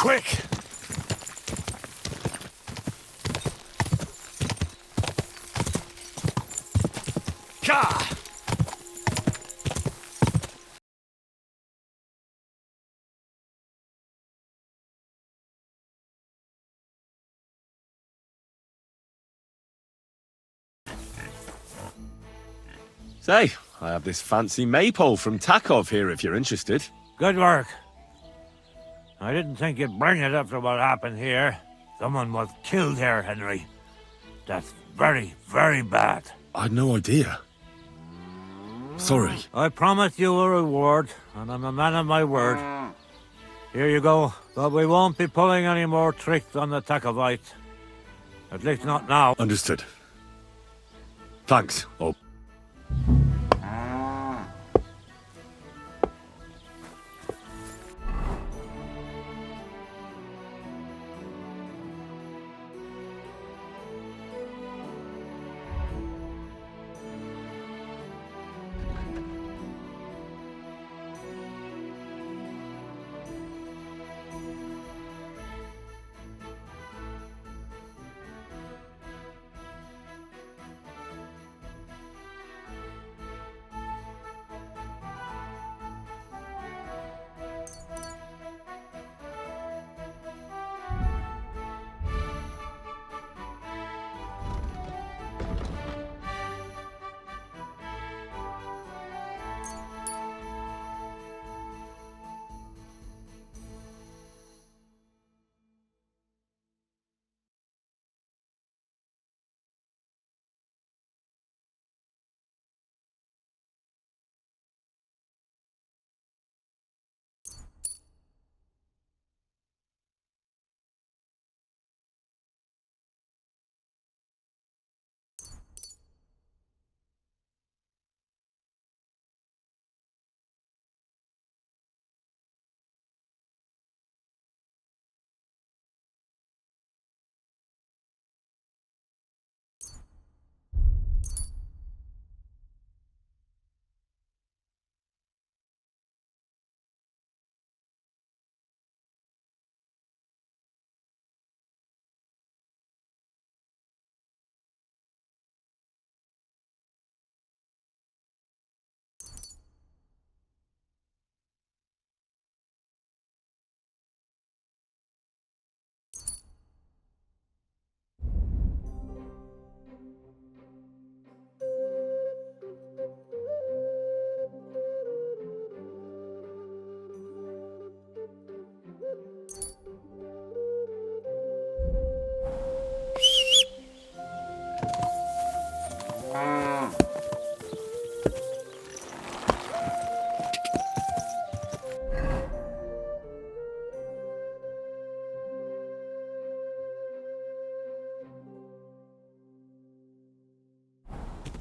Quick! Ka! Say, I have this fancy maypole from Takov here if you're interested. Good work. I didn't think you'd bring it after what happened here. Someone was killed here, Henry. That's very, very bad. I had no idea. Sorry. I promised you a reward, and I'm a man of my word. Here you go, but we won't be pulling any more tricks on the Takovites. At least not now. Understood. Thanks. Oh.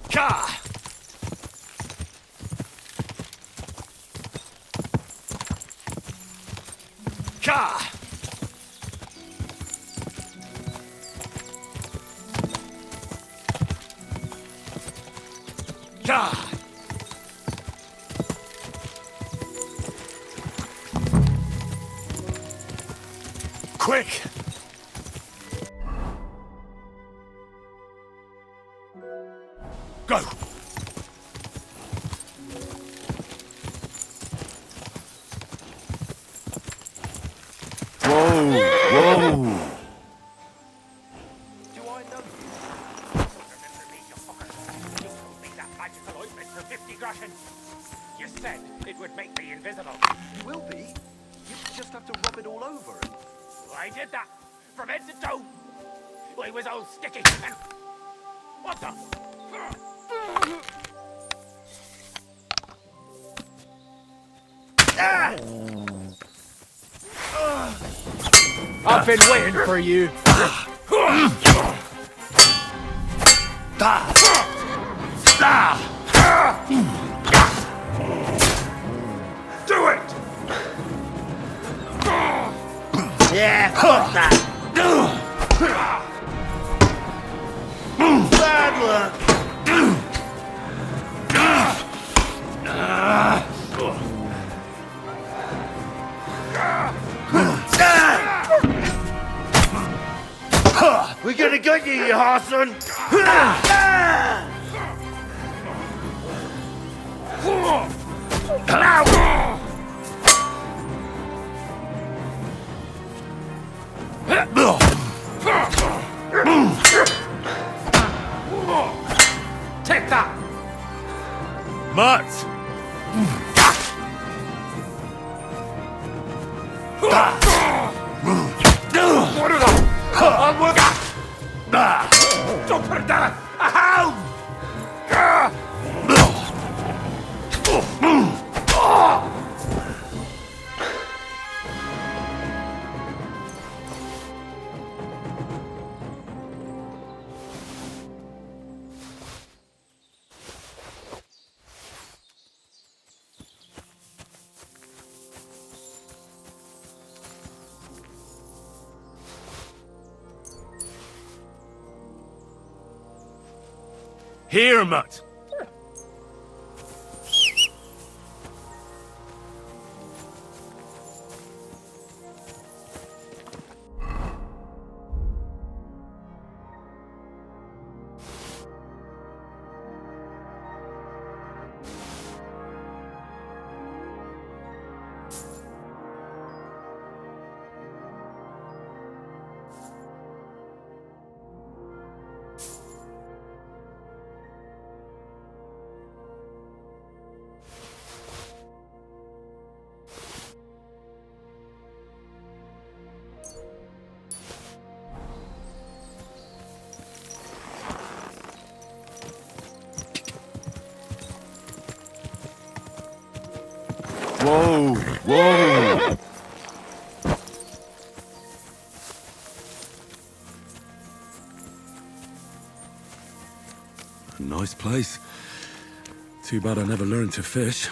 Ka! Ka! Ka! Quick! Go! Whoa! Whoa! Do I know you? Remember me, you fucker. You told me that magical ointment for 50 groschen. You said it would make me invisible. You will be. You just have to rub it all over and... I did that. From head to toe. I was all sticky and... What the... I've been waiting for you. Do it! Yeah, fuck that. Bad luck. Thank you, Hassan. Take that! Mutt! Don't put it down! A hound! Here, Mutt! Whoa! Whoa! A nice place. Too bad I never learned to fish.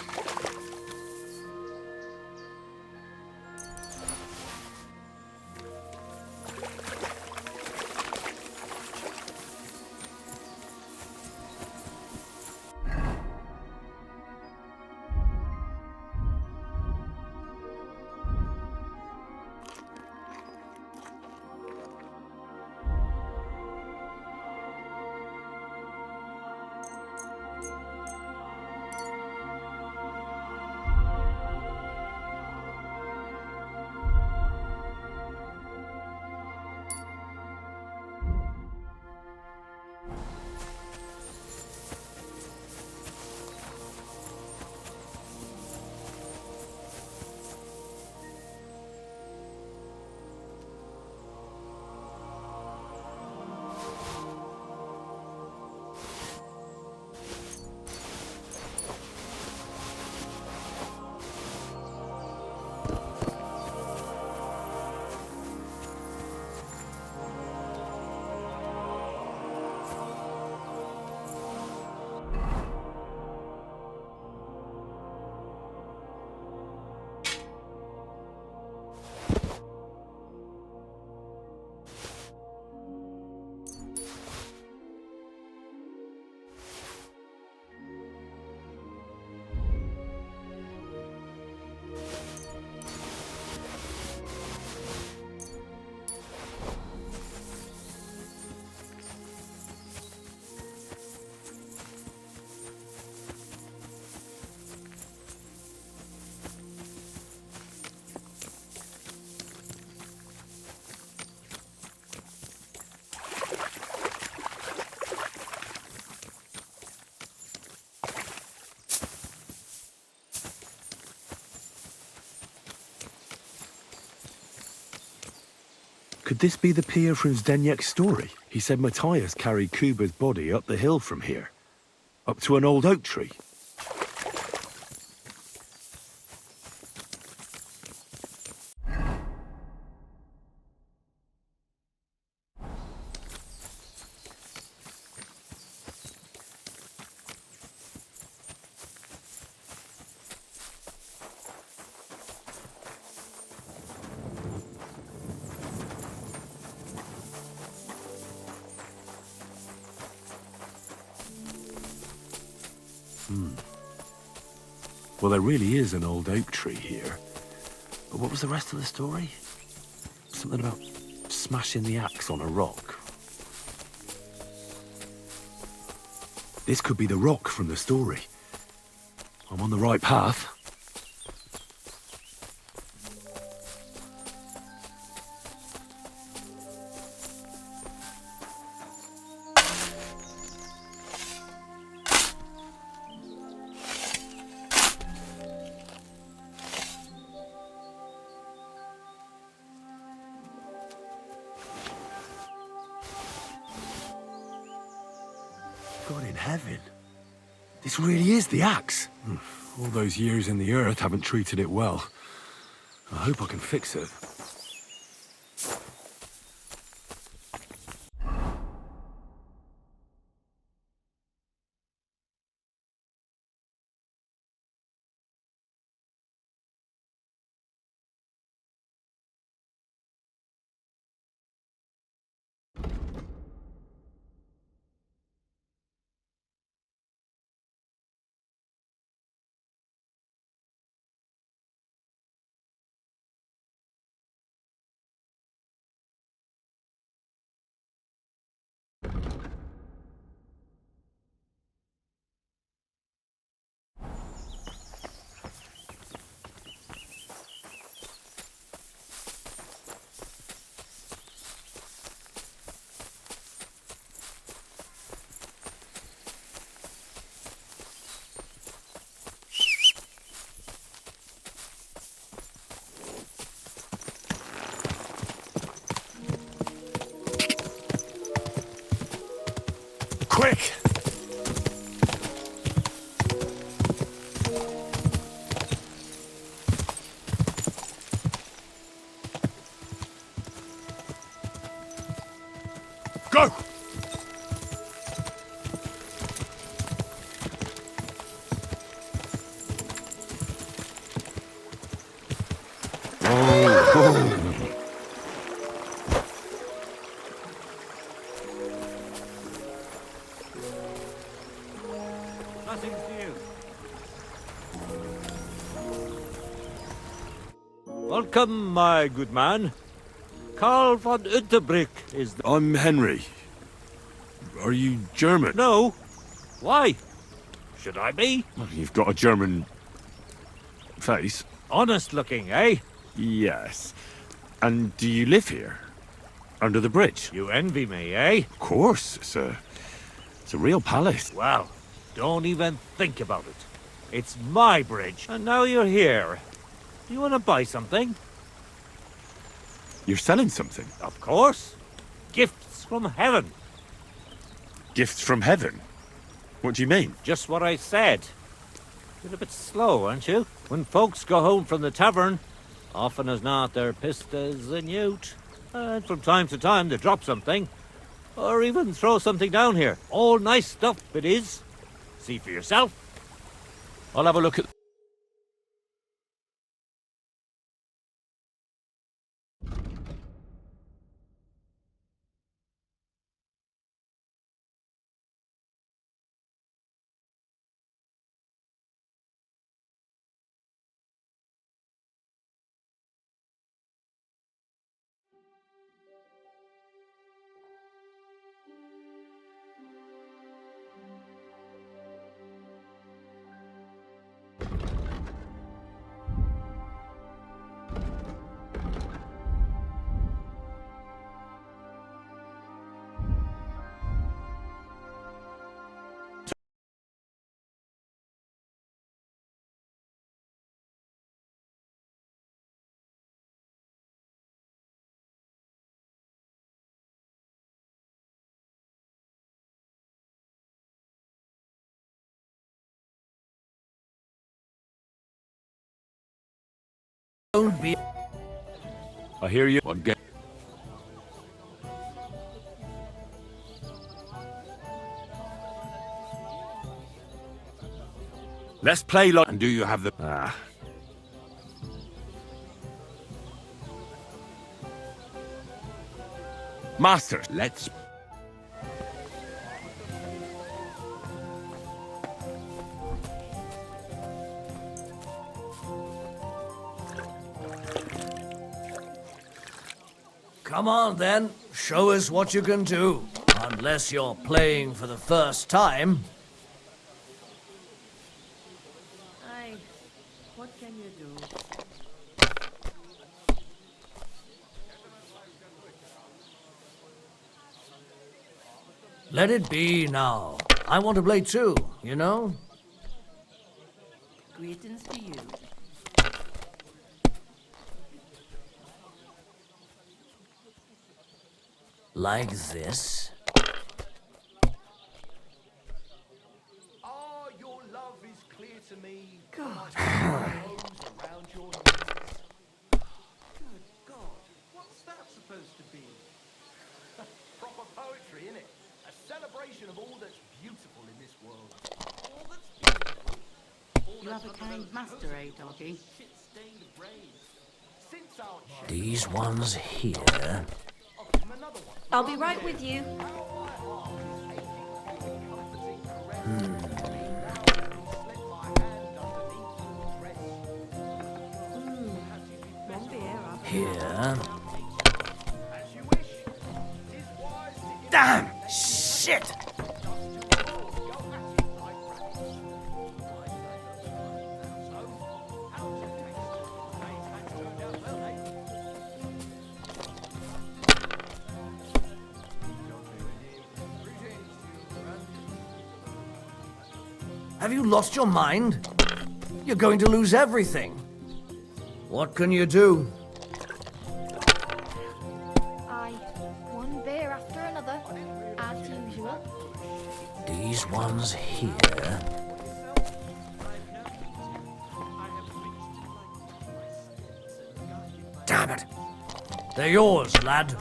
Could this be the pier from Zdeněk's story? He said Matthias carried Kuba's body up the hill from here, up to an old oak tree. Well, there really is an old oak tree here. But what was the rest of the story? Something about smashing the axe on a rock. This could be the rock from the story. I'm on the right path. God in heaven. This really is the axe. All those years in the earth haven't treated it well. I hope I can fix it. Quick! Go! Nothing to you. Welcome, my good man. Karl von Unterbrick is the... I'm Henry. Are you German? No. Why? Should I be? Well, you've got a German face. Honest looking, eh? Yes. And do you live here? Under the bridge? You envy me, eh? Of course. It's a real palace. Well, don't even think about it. It's my bridge, and now you're here. Do you want to buy something? You're selling something? Of course. Gifts from heaven. Gifts from heaven? What do you mean? Just what I said. You're a bit slow, aren't you? When folks go home from the tavern, often as not they're pissed as a newt. And from time to time they drop something. Or even throw something down here. All nice stuff it is. See for yourself. I'll have a look at... Don't be. I hear you. One get... Let's play like... And do you have the... Master, let's... Come on then, show us what you can do. Unless you're playing for the first time. What can you do? Let it be now. I want to play too, you know? Greetings to you. Like this? Ah, your love is clear to me. God. Around your knees. Good God, what's that supposed to be? Proper poetry, innit? A celebration of all that's beautiful in this world. All that's beautiful. All You have a kind master, eh, doggy? shit-stained brains. Since our These ones here. I'll give him another one. I'll be right with you. One beer after Here. As you wish. 'Tis wise to give Damn! Shit! Have you lost your mind? You're going to lose everything. What can you do? One beer after another, as usual. These ones here. Damn it! They're yours, lad.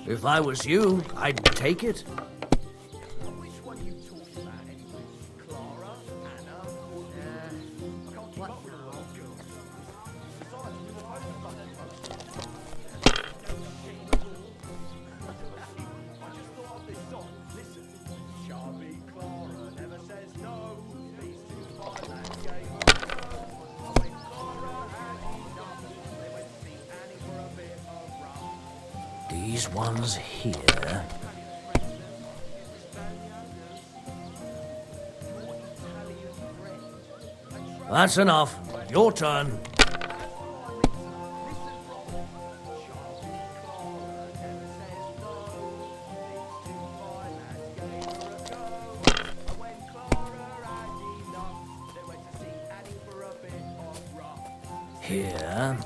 If I was you, I'd take it. Which one you talking about anyway? Clara? Anna? I can't keep up with all those girls. Besides, we were both fucking close. No shame at all. I just thought of this song. Listen. Shabby Clara never says no. These two find that game of go. When Clara had enough, they went to see Annie for a bit of rum. These ones here. That's enough. Your turn. Here.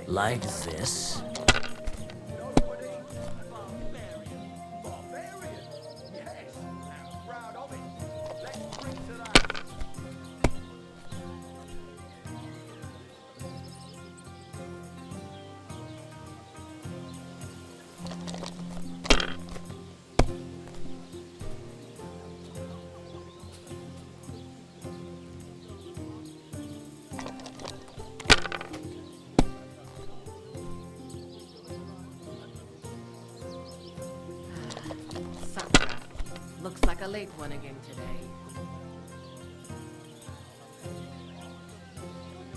Like this. Sakura. Looks like a late one again today.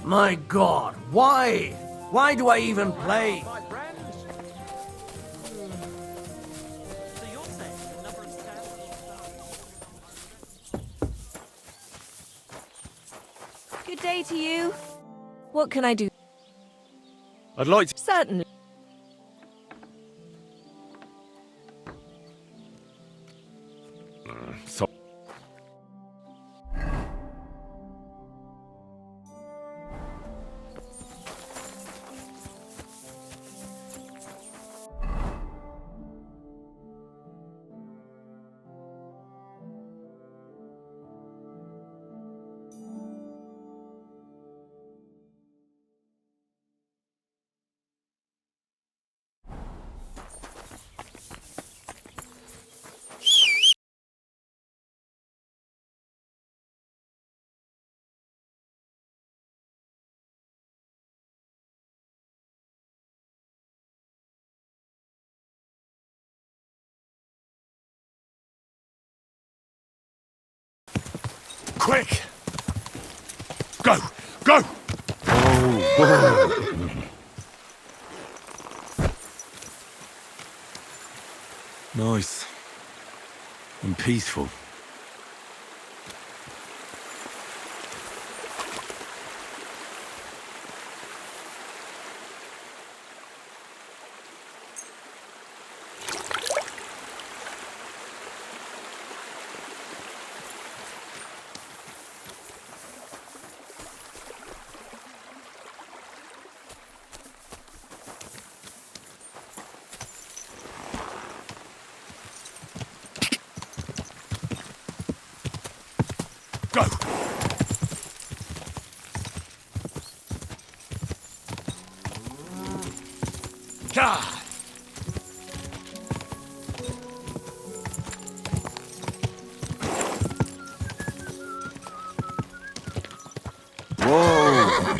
My God, why? Why do I even play? My friends, So you're saying the number is 10? Good day to you. What can I do? I'd like to... Certainly. So Quick! Go! Go! Oh. Nice. And peaceful. Go! God! Whoa!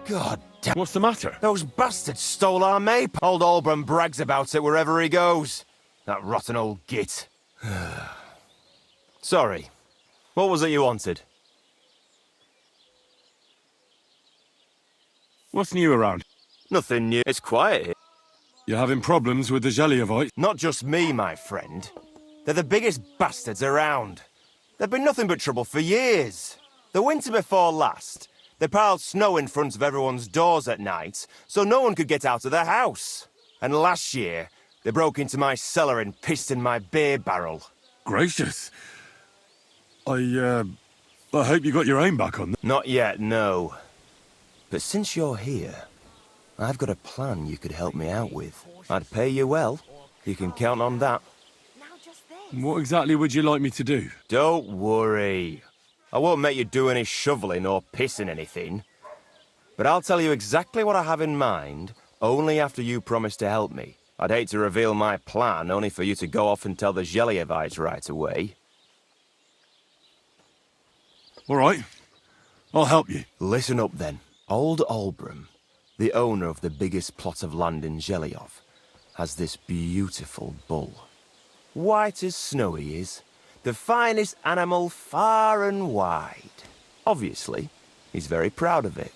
God damn. What's the matter? Those bastards stole our mape. Old Albram brags about it wherever he goes. That rotten old git. Sorry. What was it you wanted? What's new around? Nothing new. It's quiet here. You're having problems with the Zhelyevite? Not just me, my friend. They're the biggest bastards around. They've been nothing but trouble for years. The winter before last, they piled snow in front of everyone's doors at night, so no one could get out of their house. And last year, they broke into my cellar and pissed in my beer barrel. Gracious. I hope you got your aim back on. Not yet, no. But since you're here, I've got a plan you could help me out with. I'd pay you well. You can count on that. What exactly would you like me to do? Don't worry. I won't make you do any shoveling or pissing anything. But I'll tell you exactly what I have in mind, only after you promise to help me. I'd hate to reveal my plan, only for you to go off and tell the Zhelyevites right away. All right. I'll help you. Listen up, then. Old Albram, the owner of the biggest plot of land in Zhelyov, has this beautiful bull. White as snow he is. The finest animal far and wide. Obviously, he's very proud of it.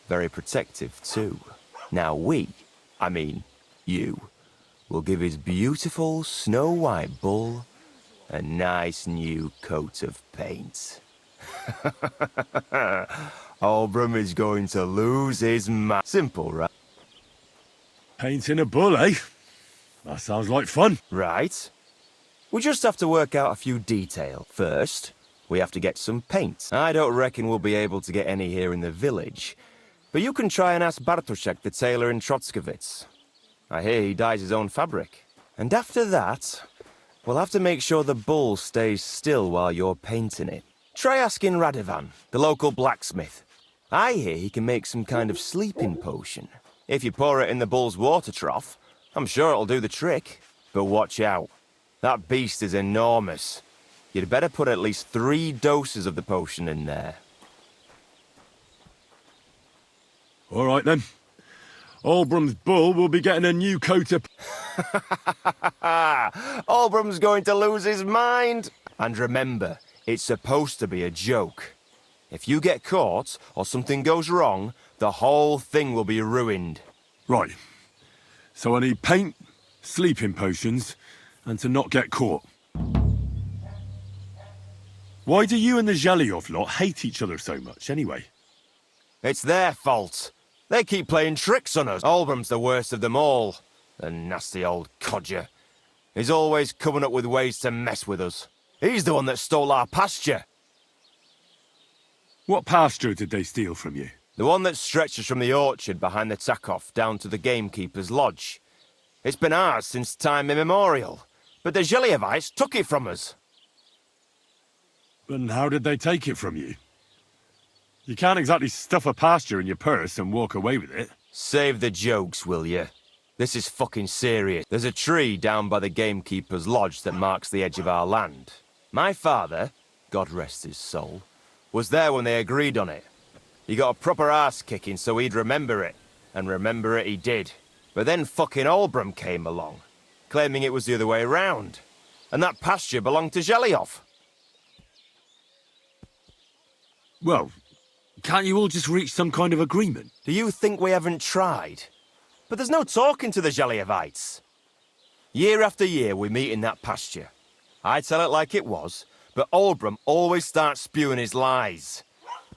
Very protective, too. Now you, will give his beautiful snow-white bull a nice new coat of paint. Albram is going to lose his mind. Simple, right? Painting a bull, eh? That sounds like fun. Right. We just have to work out a few details. First, we have to get some paint. I don't reckon we'll be able to get any here in the village, but you can try and ask Bartoszek, the tailor in Trotskovitz. I hear he dyes his own fabric. And after that, we'll have to make sure the bull stays still while you're painting it. Try asking Radovan, the local blacksmith. I hear he can make some kind of sleeping potion. If you pour it in the bull's water trough, I'm sure it'll do the trick. But watch out. That beast is enormous. You'd better put at least 3 doses of the potion in there. All right, then. Albram's bull will be getting a new coat of... Albram's going to lose his mind. And remember, it's supposed to be a joke. If you get caught or something goes wrong, the whole thing will be ruined. Right. So I need paint, sleeping potions, and to not get caught. Why do you and the Zhelyov lot hate each other so much, anyway? It's their fault. They keep playing tricks on us. Albram's the worst of them all. The nasty old codger. He's always coming up with ways to mess with us. He's the one that stole our pasture. What pasture did they steal from you? The one that stretches from the orchard behind the Takov down to the gamekeeper's lodge. It's been ours since time immemorial, but the Zhelyevites took it from us. And how did they take it from you? You can't exactly stuff a pasture in your purse and walk away with it. Save the jokes, will you? This is fucking serious. There's a tree down by the gamekeeper's lodge that marks the edge of our land. My father, God rest his soul, was there when they agreed on it. He got a proper ass kicking so he'd remember it. And remember it he did. But then fucking Olbram came along, claiming it was the other way around. And that pasture belonged to Zhelyav. Well, can't you all just reach some kind of agreement? Do you think we haven't tried? But there's no talking to the Zhelyavites. Year after year we meet in that pasture. I tell it like it was, but Olbram always starts spewing his lies.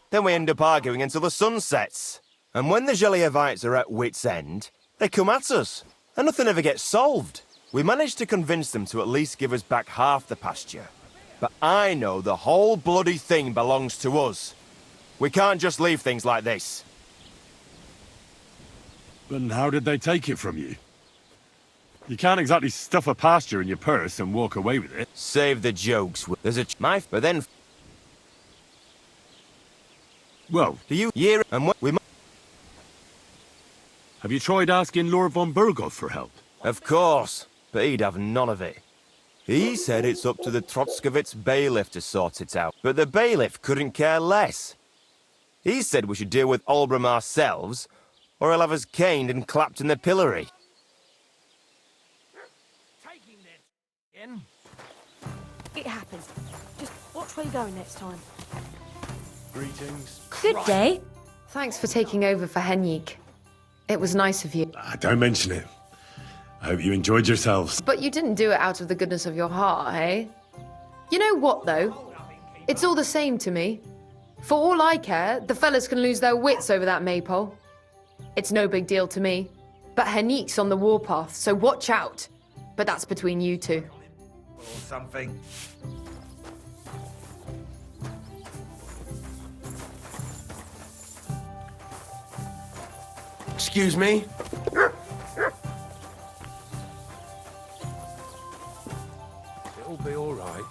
Then we end up arguing until the sun sets. And when the Zhelyavites are at wit's end, they come at us, and nothing ever gets solved. We managed to convince them to at least give us back half the pasture. But I know the whole bloody thing belongs to us. We can't just leave things like this. But how did they take it from you? You can't exactly stuff a pasture in your purse and walk away with it. Save the jokes. There's a but then... Well, Do you year and what we... have you tried asking Lord von Burgov for help? Of course, but he'd have none of it. He said it's up to the Trotskovitz bailiff to sort it out, but the bailiff couldn't care less. He said we should deal with Olbram ourselves, or he'll have us caned and clapped in the pillory. It happens. Just watch where you're going next time. Greetings. Good day. Thanks for taking over for Henrik. It was nice of you. Don't mention it. I hope you enjoyed yourselves. But you didn't do it out of the goodness of your heart, hey? You know what, though? It's all the same to me. For all I care, the fellas can lose their wits over that maypole. It's no big deal to me. But Henrik's on the warpath, so watch out. But that's between you two. Or something. Excuse me? It'll be all right.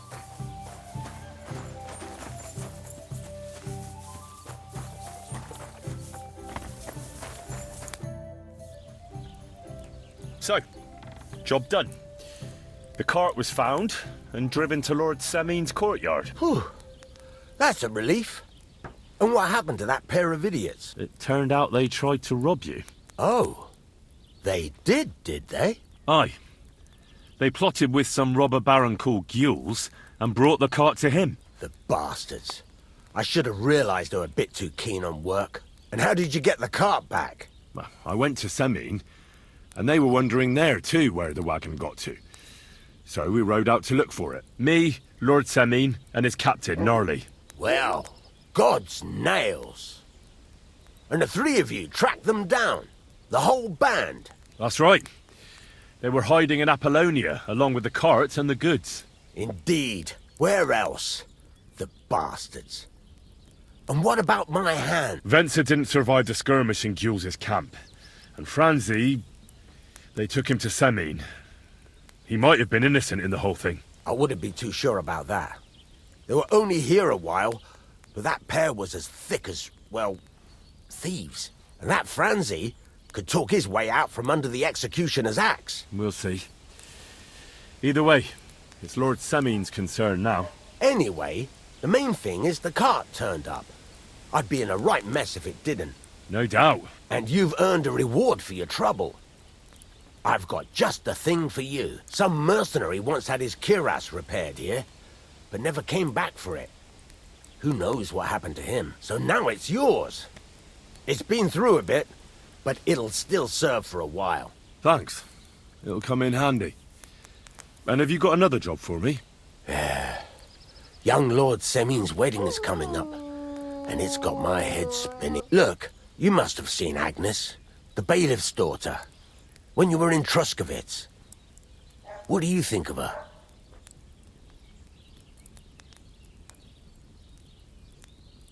So, job done. The cart was found and driven to Lord Semin's courtyard. Whew. That's a relief. And what happened to that pair of idiots? It turned out they tried to rob you. Oh. They did they? Aye. They plotted with some robber baron called Gules and brought the cart to him. The bastards. I should have realized they were a bit too keen on work. And how did you get the cart back? Well, I went to Semin, and they were wondering there too where the wagon got to. So we rode out to look for it. Me, Lord Semin, and his captain, Gnarly. Well, God's nails. And the three of you tracked them down. The whole band. That's right. They were hiding in Apollonia, along with the cart and the goods. Indeed. Where else? The bastards. And what about my hand? Venser didn't survive the skirmish in Gules' camp. And Franzi... they took him to Semin. He might have been innocent in the whole thing. I wouldn't be too sure about that. They were only here a while, but that pair was as thick as, well, thieves. And that Franzi could talk his way out from under the executioner's axe. We'll see. Either way, it's Lord Semin's concern now. Anyway, the main thing is the cart turned up. I'd be in a right mess if it didn't. No doubt. And you've earned a reward for your trouble. I've got just the thing for you. Some mercenary once had his cuirass repaired here, but never came back for it. Who knows what happened to him? So now it's yours. It's been through a bit, but it'll still serve for a while. Thanks. It'll come in handy. And have you got another job for me? Young Lord Semin's wedding is coming up, and it's got my head spinning. Look, you must have seen Agnes, the bailiff's daughter, when you were in Trotskovitz. What do you think of her?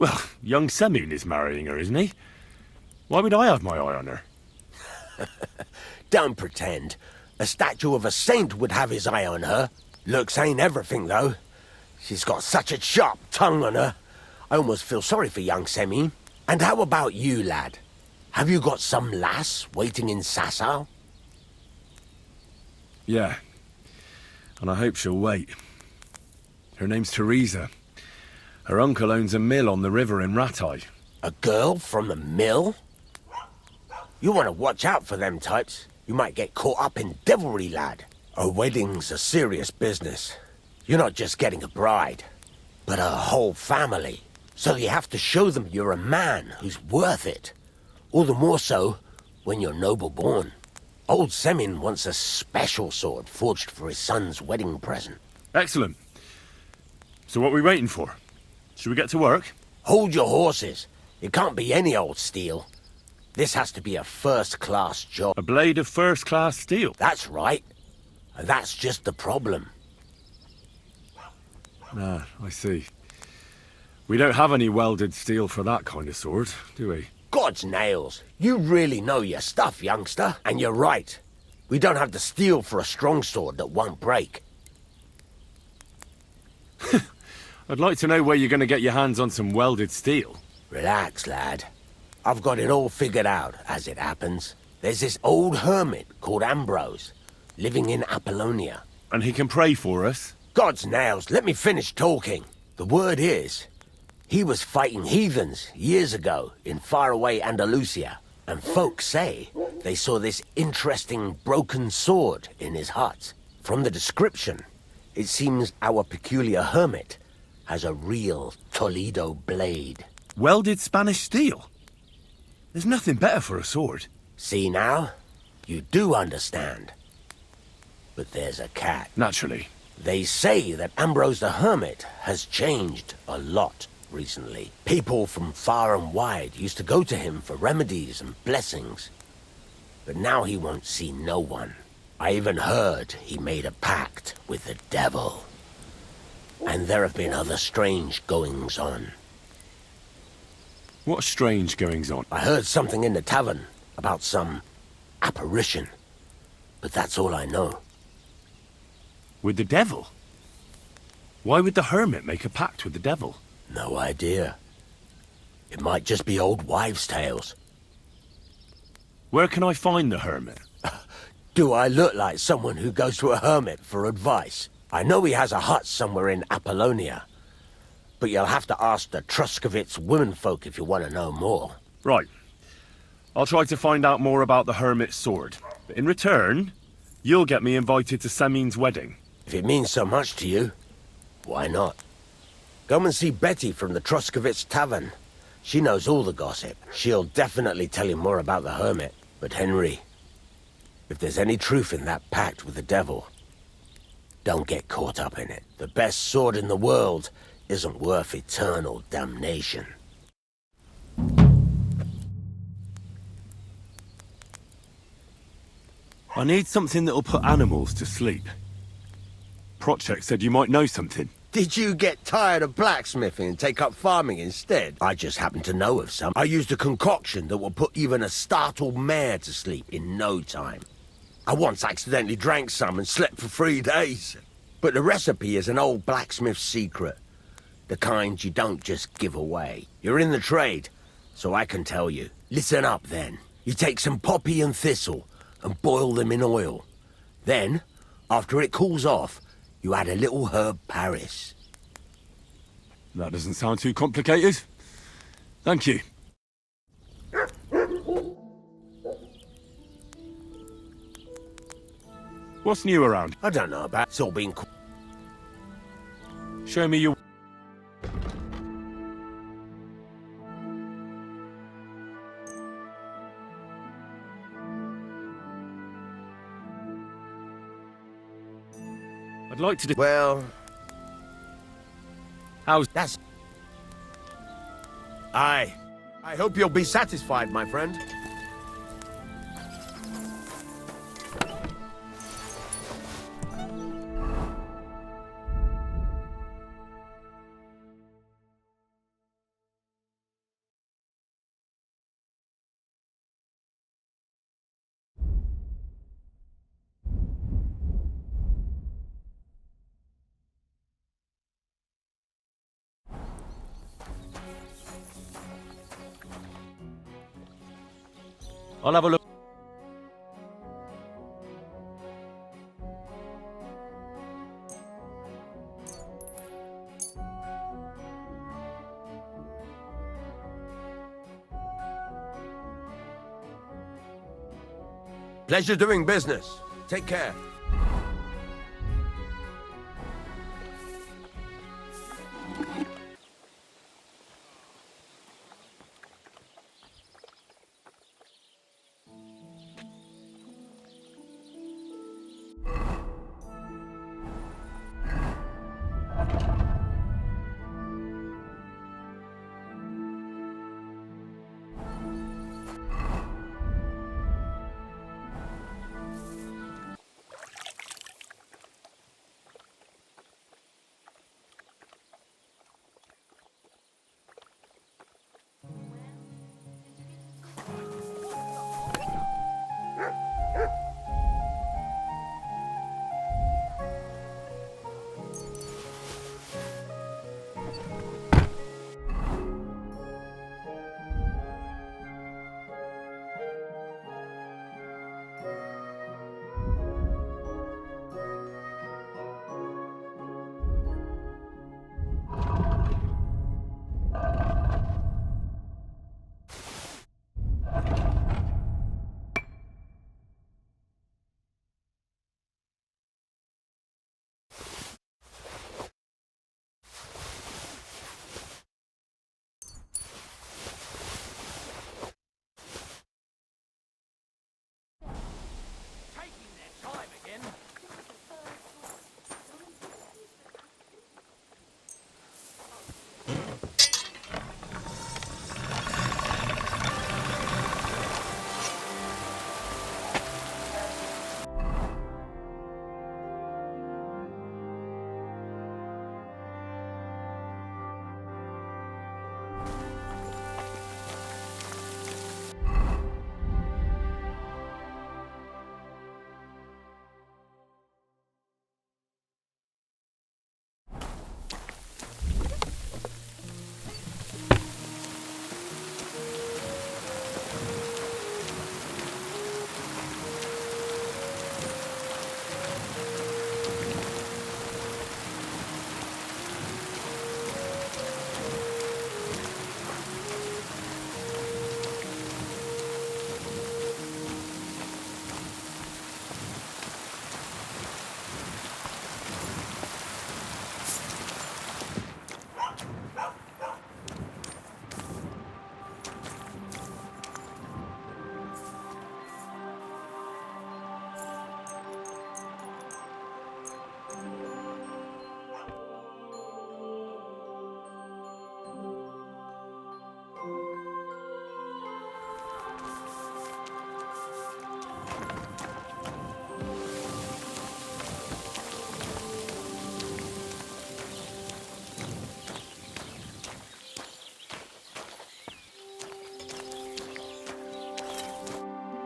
Well, young Semin is marrying her, isn't he? Why would I have my eye on her? Don't pretend. A statue of a saint would have his eye on her. Looks ain't everything, though. She's got such a sharp tongue on her. I almost feel sorry for young Semin. And how about you, lad? Have you got some lass waiting in Sasau? Yeah. And I hope she'll wait. Her name's Teresa. Her uncle owns a mill on the river in Ratai. A girl from the mill? You want to watch out for them types. You might get caught up in devilry, lad. A wedding's a serious business. You're not just getting a bride, but a whole family. So you have to show them you're a man who's worth it. All the more so when you're noble born. Old Semin wants a special sword forged for his son's wedding present. Excellent. So what are we waiting for? Should we get to work? Hold your horses. It can't be any old steel. This has to be a first-class job. A blade of first-class steel. That's right. And that's just the problem. Ah, I see. We don't have any welded steel for that kind of sword, do we? God's nails. You really know your stuff, youngster. And you're right. We don't have the steel for a strong sword that won't break. I'd like to know where you're going to get your hands on some welded steel. Relax, lad. I've got it all figured out, as it happens. There's this old hermit called Ambrose, living in Apollonia. And he can pray for us? God's nails, let me finish talking. The word is, he was fighting heathens years ago in faraway Andalusia, and folks say they saw this interesting broken sword in his hut. From the description, it seems our peculiar hermit has a real Toledo blade. Welded Spanish steel? There's nothing better for a sword. See now? You do understand. But there's a catch. Naturally. They say that Ambrose the Hermit has changed a lot recently. People from far and wide used to go to him for remedies and blessings. But now he won't see no one. I even heard he made a pact with the devil. And there have been other strange goings-on. What strange goings-on? I heard something in the tavern about some apparition. But that's all I know. With the devil? Why would the hermit make a pact with the devil? No idea. It might just be old wives' tales. Where can I find the hermit? Do I look like someone who goes to a hermit for advice? I know he has a hut somewhere in Apollonia. But you'll have to ask the Truscovitz womenfolk if you want to know more. Right. I'll try to find out more about the hermit's sword. But in return, you'll get me invited to Semin's wedding. If it means so much to you, why not? Come and see Betty from the Truscovitz Tavern. She knows all the gossip. She'll definitely tell you more about the hermit. But Henry, if there's any truth in that pact with the devil, don't get caught up in it. The best sword in the world isn't worth eternal damnation. I need something that'll put animals to sleep. Project said you might know something. Did you get tired of blacksmithing and take up farming instead? I just happen to know of some. I used a concoction that will put even a startled mare to sleep in no time. I once accidentally drank some and slept for 3 days. But the recipe is an old blacksmith's secret. The kind you don't just give away. You're in the trade, so I can tell you. Listen up then. You take some poppy and thistle and boil them in oil. Then, after it cools off, you add a little herb Paris. That doesn't sound too complicated. Thank you. What's new around? I don't know about it's all been... Show me your... I'd like to do... Well... How's... That's... Aye. I hope you'll be satisfied, my friend. I'll have a look. Pleasure doing business. Take care. Taking their time again.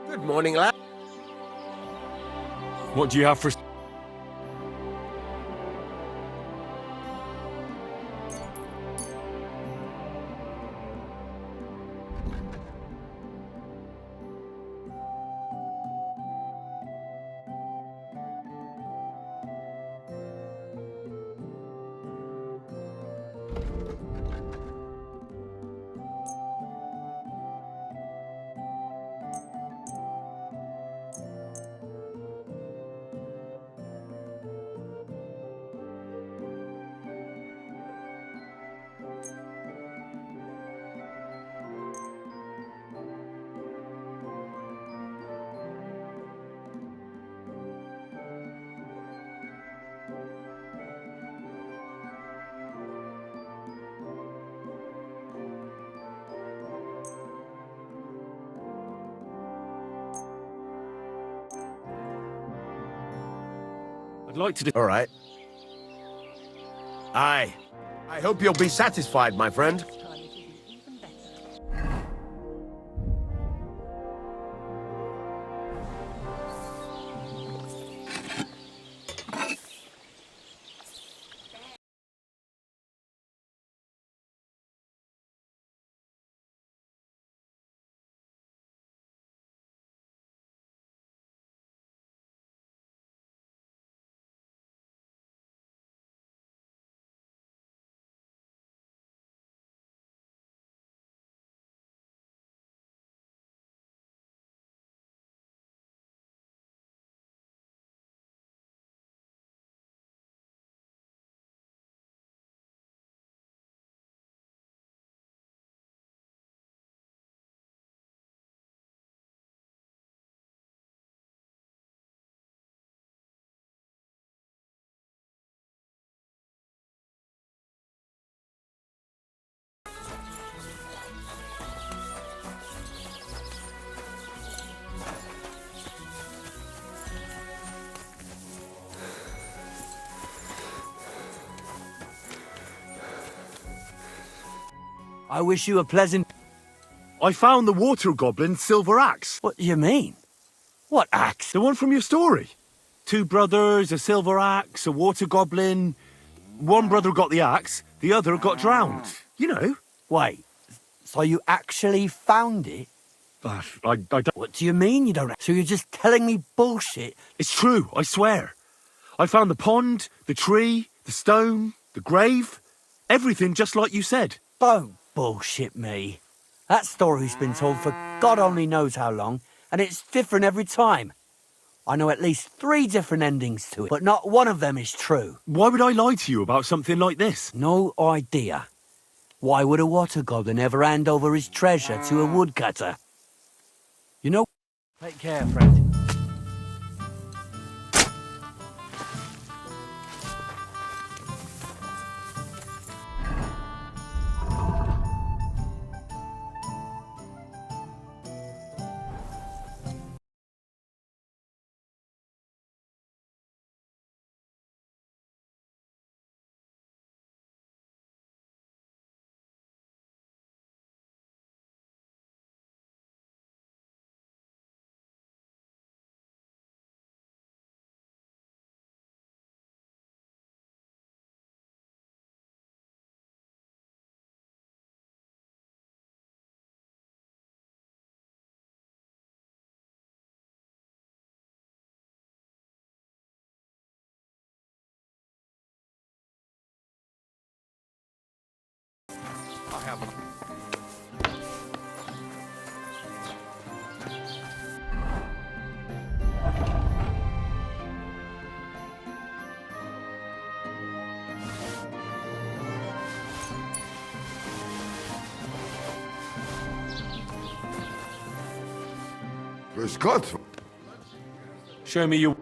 Good morning, lad. What do you have for... I'd like to... All right. Aye. I hope you'll be satisfied, my friend. I wish you a pleasant... I found the water goblin's silver axe. What do you mean? What axe? The one from your story. 2 brothers, a silver axe, a water goblin. One brother got the axe, the other got drowned. You know. Wait, so you actually found it? I don't... What do you mean you don't... So you're just telling me bullshit? It's true, I swear. I found the pond, the tree, the stone, the grave. Everything just like you said. Don't bullshit me. That story's been told for God only knows how long, and it's different every time. I know at least 3 different endings to it, but not one of them is true. Why would I lie to you about something like this? No idea. Why would a water goblin ever hand over his treasure to a woodcutter? You know... Take care, friend. Grüß Gott. Show me your...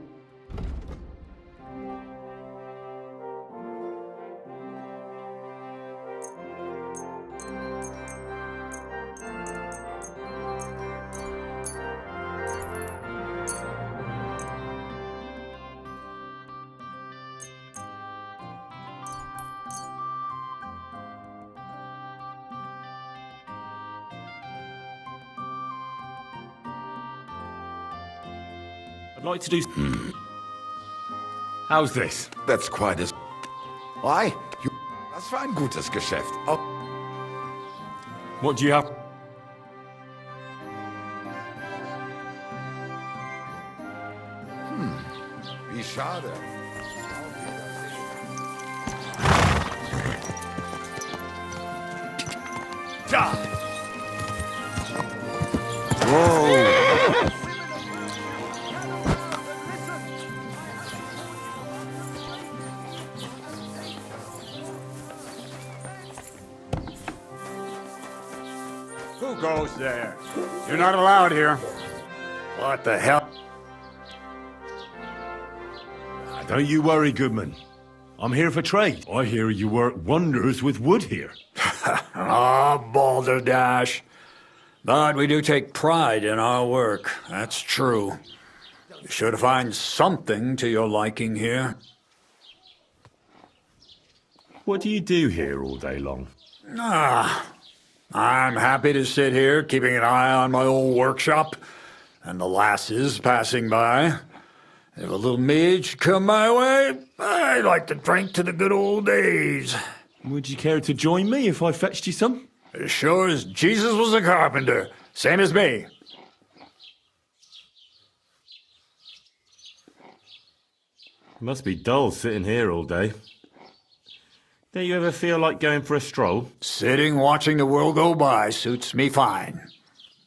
I'd like to do... How's this? That's quite a... Why? Das war ein gutes Geschäft. Oh. What do you have? Wie schade. Da! Whoa! Who goes there? You're not allowed here. What the hell? Don't you worry, Goodman. I'm here for trade. I hear you work wonders with wood here. Ah, balderdash. But we do take pride in our work, that's true. You should find something to your liking here. What do you do here all day long? I'm happy to sit here, keeping an eye on my old workshop, and the lasses passing by. If a little mead should come my way, I'd like to drink to the good old days. Would you care to join me if I fetched you some? As sure as Jesus was a carpenter, same as me. Must be dull sitting here all day. Don't you ever feel like going for a stroll? Sitting watching the world go by suits me fine.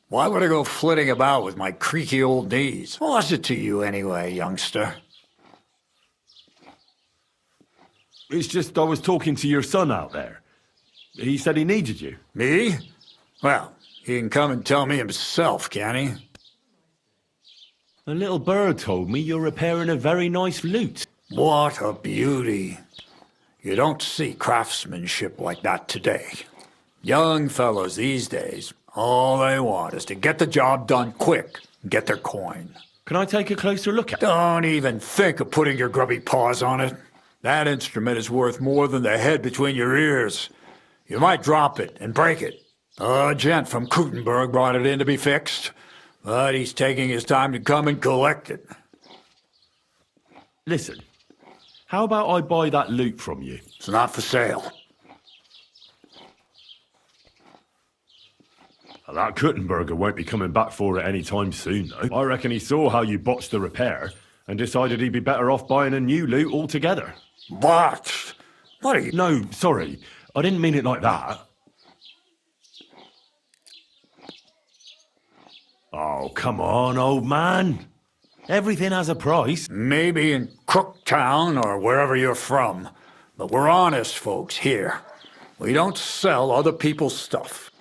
Why would I go flitting about with my creaky old knees? What's it to you anyway, youngster? It's just I was talking to your son out there. He said he needed you. Me? Well, he can come and tell me himself, can he? A little bird told me you're repairing a very nice lute. What a beauty. You don't see craftsmanship like that today. Young fellows these days, all they want is to get the job done quick and get their coin. Can I take a closer look at it? Don't even think of putting your grubby paws on it. That instrument is worth more than the head between your ears. You might drop it and break it. A gent from Kutenberg brought it in to be fixed, but he's taking his time to come and collect it. Listen, how about I buy that loot from you? It's not for sale. Well, that Kuttenberger won't be coming back for it any time soon, though. I reckon he saw how you botched the repair and decided he'd be better off buying a new loot altogether. What? What are you... No, sorry. I didn't mean it like that. Oh, come on, old man. Everything has a price. Maybe in Crooktown or wherever you're from. But we're honest folks here. We don't sell other people's stuff.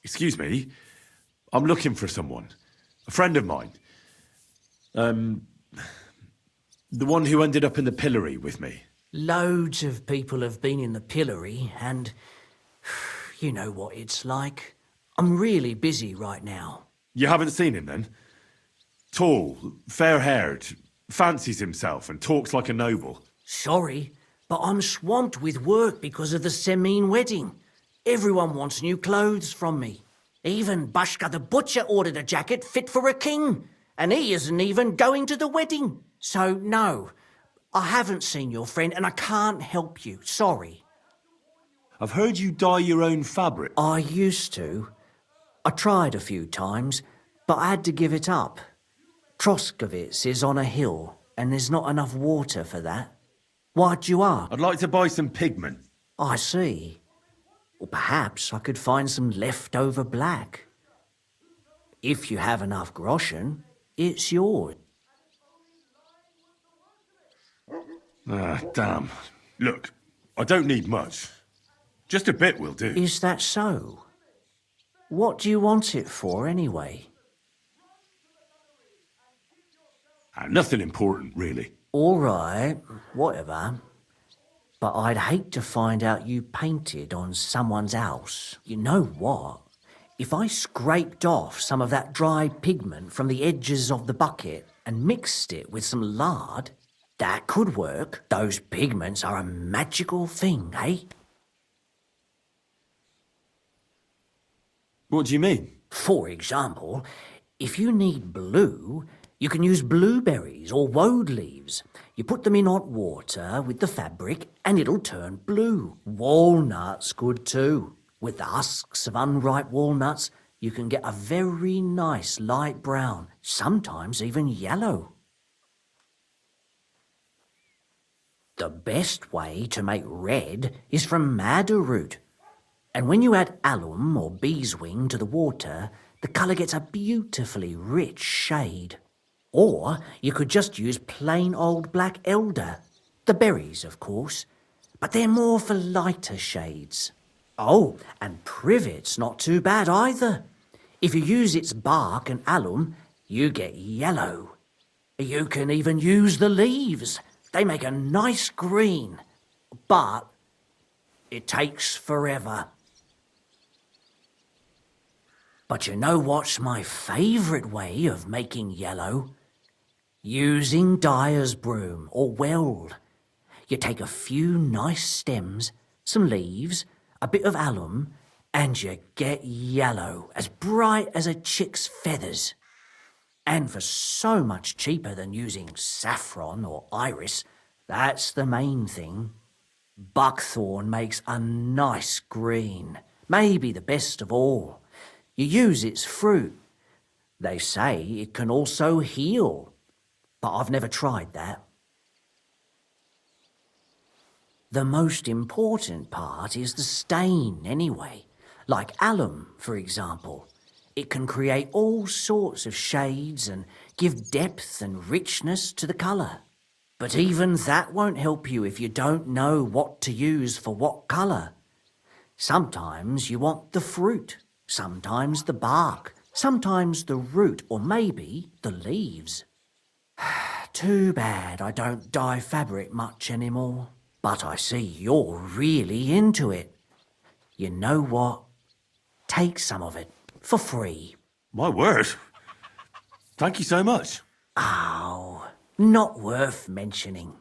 Excuse me. I'm looking for someone. A friend of mine. The one who ended up in the pillory with me. Loads of people have been in the pillory, and you know what it's like. I'm really busy right now. You haven't seen him, then? Tall, fair-haired, fancies himself and talks like a noble. Sorry, but I'm swamped with work because of the Semine wedding. Everyone wants new clothes from me. Even Bashka the butcher ordered a jacket fit for a king, and he isn't even going to the wedding. So, no, I haven't seen your friend and I can't help you. Sorry. I've heard you dye your own fabric. I used to. I tried a few times, but I had to give it up. Troskovitz is on a hill, and there's not enough water for that. Why'd you ask? I'd like to buy some pigment. I see. Or perhaps I could find some leftover black. If you have enough groschen, it's yours. Ah, damn. Look, I don't need much. Just a bit will do. Is that so? What do you want it for, anyway? Nothing important, really. All right, whatever. But I'd hate to find out you painted on someone's house. You know what? If I scraped off some of that dry pigment from the edges of the bucket and mixed it with some lard, that could work. Those pigments are a magical thing, eh? What do you mean? For example, if you need blue, you can use blueberries or woad leaves. You put them in hot water with the fabric and it'll turn blue. Walnuts good too. With the husks of unripe walnuts, you can get a very nice light brown, sometimes even yellow. The best way to make red is from madder root. And when you add alum or beeswing to the water, the colour gets a beautifully rich shade. Or you could just use plain old black elder. The berries, of course, but they're more for lighter shades. Oh, and privet's not too bad either. If you use its bark and alum, you get yellow. You can even use the leaves. They make a nice green, but it takes forever. But you know what's my favourite way of making yellow? Using dyer's broom or weld. You take a few nice stems, some leaves, a bit of alum, and you get yellow, as bright as a chick's feathers. And for so much cheaper than using saffron or iris, that's the main thing. Buckthorn makes a nice green, maybe the best of all. You use its fruit. They say it can also heal, but I've never tried that. The most important part is the stain anyway. Like alum, for example. It can create all sorts of shades and give depth and richness to the colour. But even that won't help you if you don't know what to use for what colour. Sometimes you want the fruit, sometimes the bark, sometimes the root, or maybe the leaves. Too bad I don't dye fabric much anymore. But I see you're really into it. You know what? Take some of it for free. My word. Thank you so much. Oh, not worth mentioning.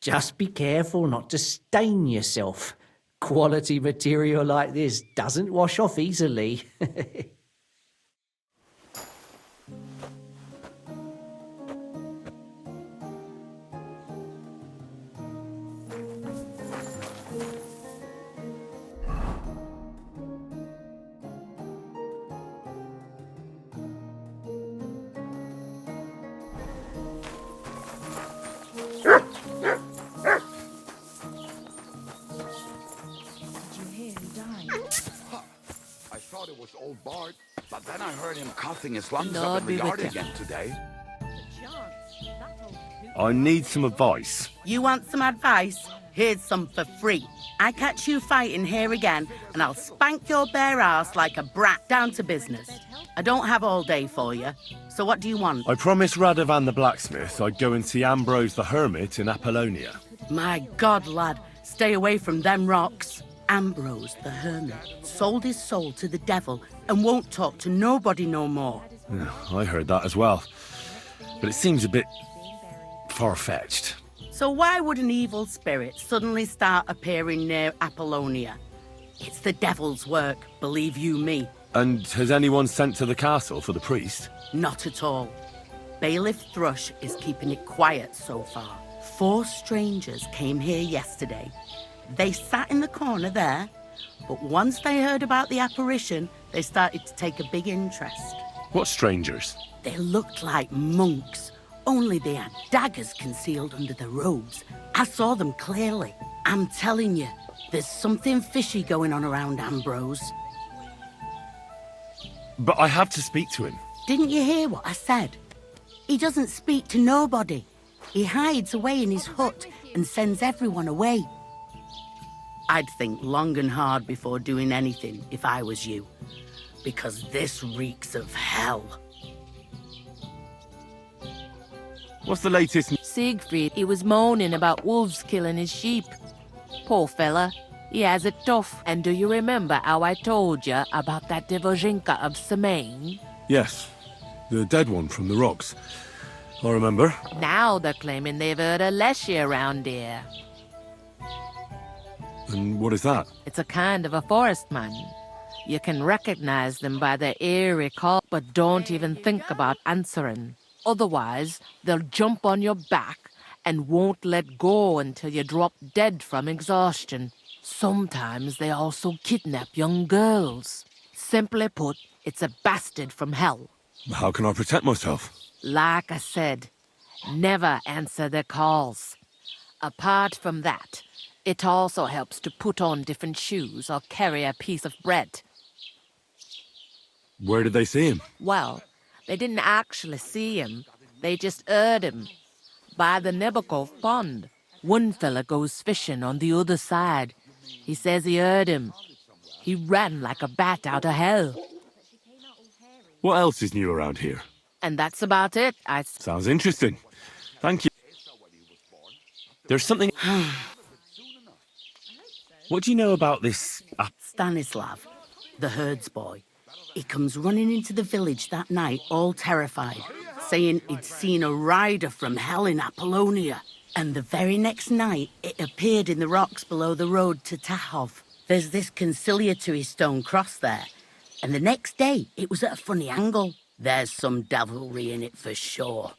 Just be careful not to stain yourself. Quality material like this doesn't wash off easily. I thought it was old Bart, but then I heard him coughing his lungs Lord up in be the with yard you. again today. I need some advice. You want some advice? Here's some for free. I catch you fighting here again, and I'll spank your bare ass like a brat down to business. I don't have all day for you, so what do you want? I promised Radovan the blacksmith I'd go and see Ambrose the hermit in Apollonia. My God, lad, stay away from them rocks. Ambrose the hermit sold his soul to the devil and won't talk to nobody no more. Yeah, I heard that as well. But it seems a bit far-fetched. So why would an evil spirit suddenly start appearing near Apollonia? It's the devil's work, believe you me. And has anyone sent to the castle for the priest? Not at all. Bailiff Thrush is keeping it quiet so far. 4 strangers came here yesterday. They sat in the corner there, but once they heard about the apparition, they started to take a big interest. What strangers? They looked like monks, only they had daggers concealed under their robes. I saw them clearly. I'm telling you, there's something fishy going on around Ambrose. But I have to speak to him. Didn't you hear what I said? He doesn't speak to nobody. He hides away in his hut and sends everyone away. I'd think long and hard before doing anything if I was you, because this reeks of hell. What's the latest? Siegfried, he was moaning about wolves killing his sheep. Poor fella, he has it tough. And do you remember how I told you about that Devozhinka of Semaine? Yes, the dead one from the rocks. I remember. Now they're claiming they've heard a leshy around here. And what is that? It's a kind of a forest man. You can recognize them by their eerie call, but don't even think about answering. Otherwise, they'll jump on your back and won't let go until you drop dead from exhaustion. Sometimes they also kidnap young girls. Simply put, it's a bastard from hell. How can I protect myself? Like I said, never answer their calls. Apart from that, it also helps to put on different shoes or carry a piece of bread. Where did they see him? Well, they didn't actually see him. They just heard him. By the Nebokov pond. One fella goes fishing on the other side. He says he heard him. He ran like a bat out of hell. What else is new around here? And that's about it. Sounds interesting. Thank you. There's something... What do you know about this... Stanislav, the herds boy. He comes running into the village that night, all terrified, saying he'd seen a rider from hell in Apollonia. And the very next night, it appeared in the rocks below the road to Tahov. There's this conciliatory stone cross there. And the next day, it was at a funny angle. There's some devilry in it for sure.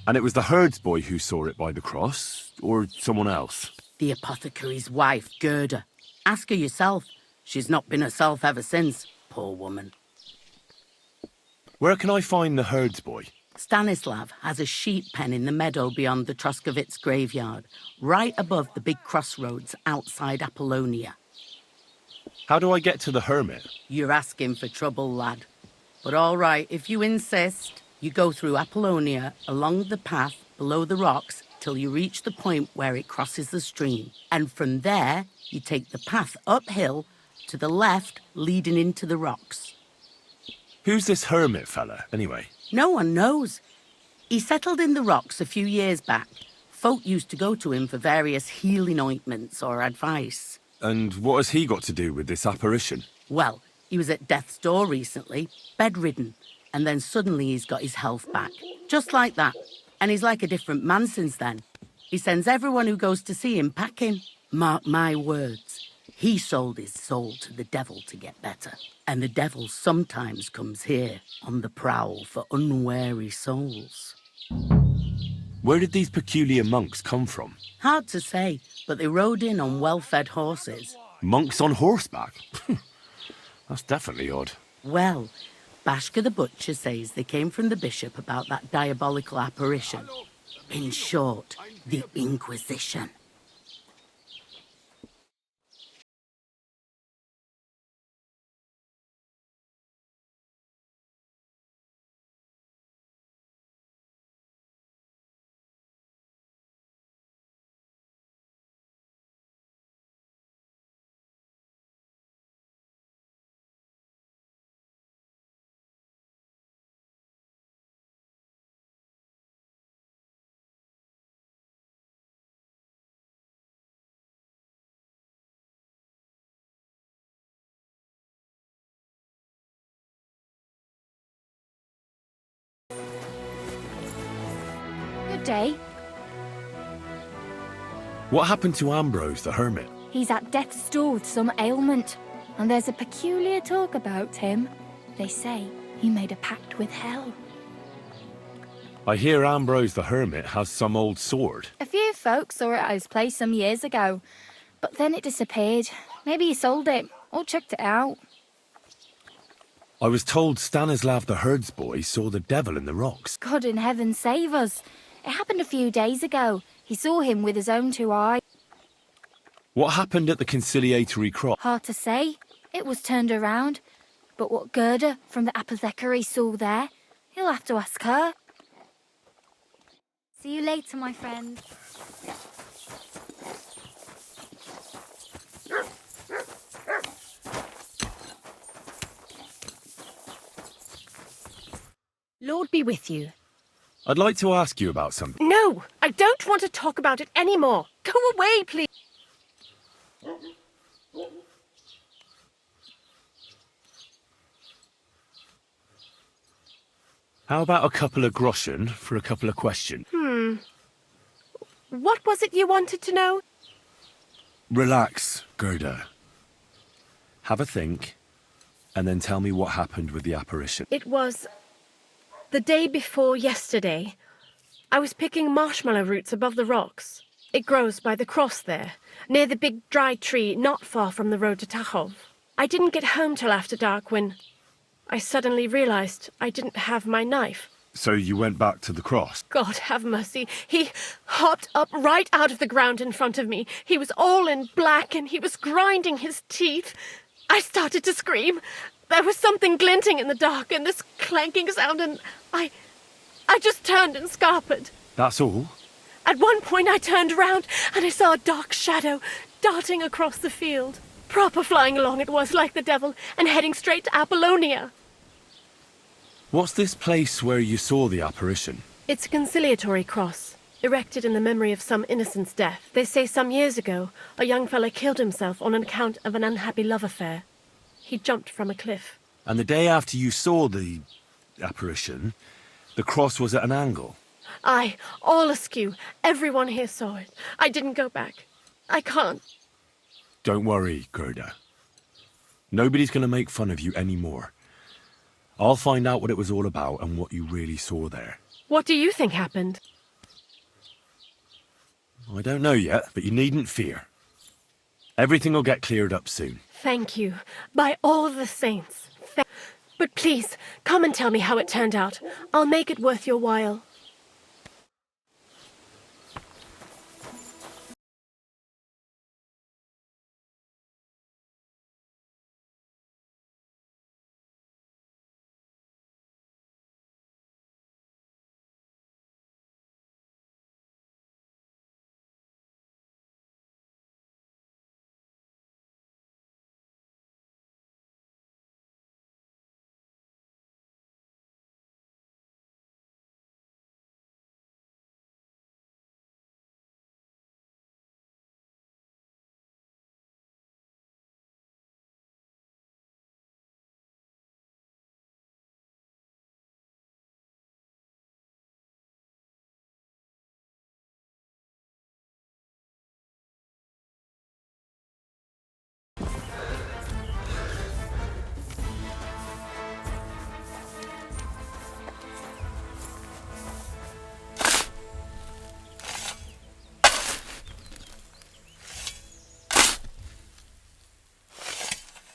And it was the herds boy who saw it by the cross, or someone else? The apothecary's wife, Gerda. Ask her yourself. She's not been herself ever since, poor woman. Where can I find the herds boy? Stanislav has a sheep pen in the meadow beyond the Troskovitz graveyard, right above the big crossroads outside Apollonia. How do I get to the hermit? You're asking for trouble, lad. But all right, if you insist, you go through Apollonia along the path below the rocks till you reach the point where it crosses the stream. And from there, you take the path uphill to the left, leading into the rocks. Who's this hermit fella, anyway? No one knows. He settled in the rocks a few years back. Folk used to go to him for various healing ointments or advice. And what has he got to do with this apparition? Well, he was at death's door recently, bedridden, and then suddenly he's got his health back. Just like that. And he's like a different man since then. He sends everyone who goes to see him packing. Mark my words. He sold his soul to the devil to get better. And the devil sometimes comes here on the prowl for unwary souls. Where did these peculiar monks come from? Hard to say, but they rode in on well-fed horses. Monks on horseback? That's definitely odd. Well, Bashka the Butcher says they came from the bishop about that diabolical apparition. In short, the Inquisition. Good day. What happened to Ambrose the hermit? He's at death's door with some ailment, and there's a peculiar talk about him. They say he made a pact with hell. I hear Ambrose the hermit has some old sword. A few folks saw it at his place some years ago, but then it disappeared. Maybe he sold it, or chucked it out. I was told Stanislav the herdsboy saw the devil in the rocks. God in heaven save us. It happened a few days ago. He saw him with his own 2 eyes. What happened at the conciliatory cross? Hard to say. It was turned around. But what Gerda from the apothecary saw there, he'll have to ask her. See you later, my friend. Lord be with you. I'd like to ask you about something. No, I don't want to talk about it anymore. Go away, please. How about a couple of groschen for a couple of questions? What was it you wanted to know? Relax, Gerda. Have a think, and then tell me what happened with the apparition. It was the day before yesterday. I was picking marshmallow roots above the rocks. It grows by the cross there, near the big dry tree not far from the road to Tachov. I didn't get home till after dark when I suddenly realized I didn't have my knife. So you went back to the cross? God have mercy. He hopped up right out of the ground in front of me. He was all in black and he was grinding his teeth. I started to scream. There was something glinting in the dark and this clanking sound, and I just turned and scarpered. That's all? At one point I turned around and I saw a dark shadow darting across the field. Proper flying along it was, like the devil, and heading straight to Apollonia. What's this place where you saw the apparition? It's a conciliatory cross, erected in the memory of some innocent's death. They say some years ago, a young fellow killed himself on account of an unhappy love affair. He jumped from a cliff. And the day after you saw the apparition, the cross was at an angle? Aye, all askew. Everyone here saw it. I didn't go back. I can't. Don't worry, Gerda. Nobody's going to make fun of you anymore. I'll find out what it was all about and what you really saw there. What do you think happened? I don't know yet, but you needn't fear. Everything will get cleared up soon. Thank you. By all the saints. But please, come and tell me how it turned out. I'll make it worth your while.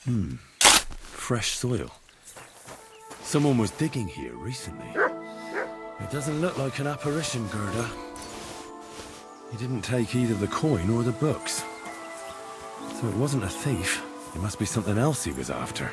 Fresh soil. Someone was digging here recently. It doesn't look like an apparition, Gerda. He didn't take either the coin or the books. So it wasn't a thief. It must be something else he was after.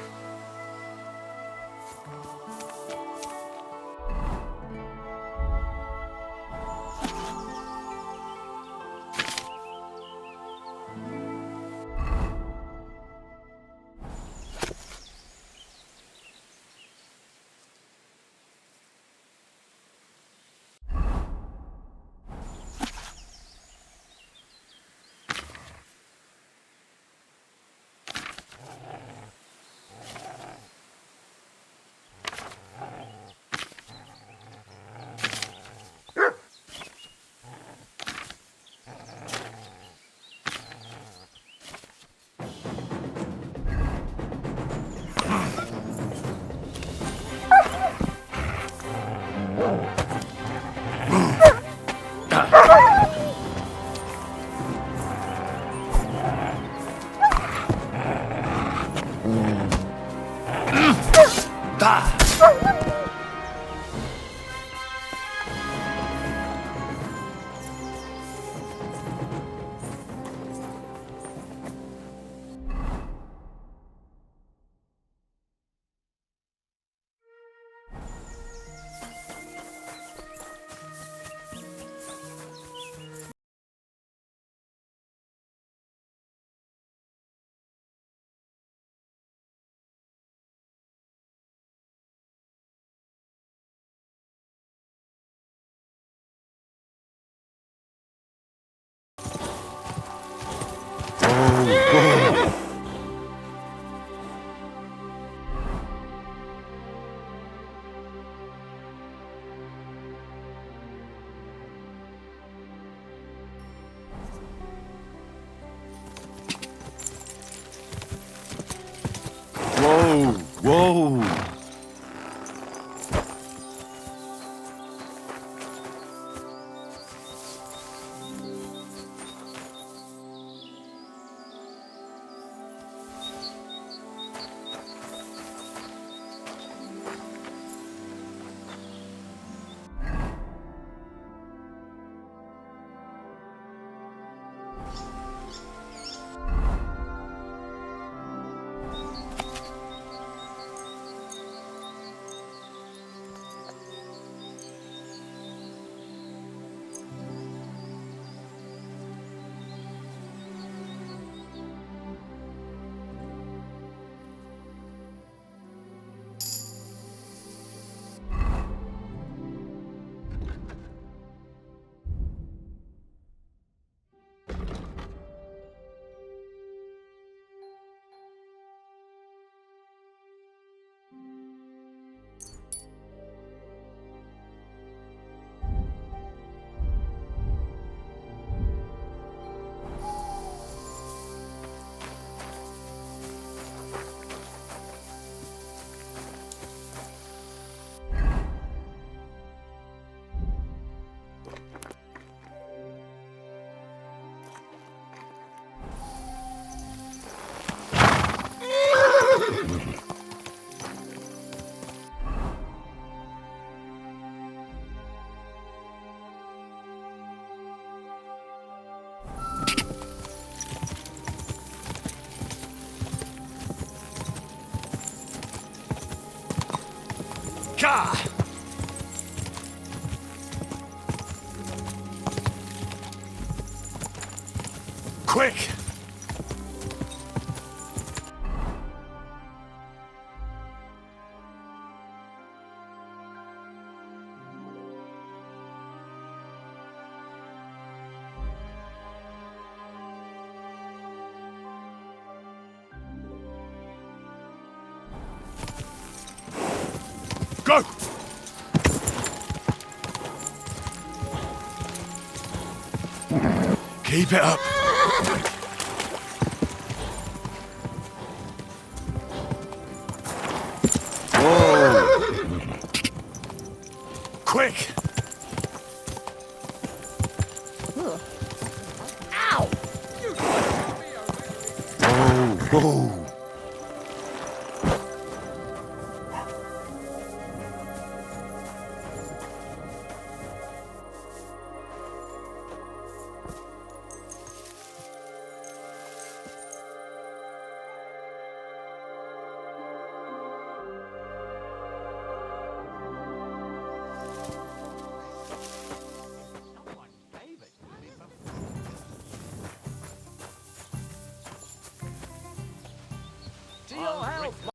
Whoa! Whoa! Gah! Quick! Go! Keep it up. Whoa! Quick! Ow! Whoa! Whoa! To your health,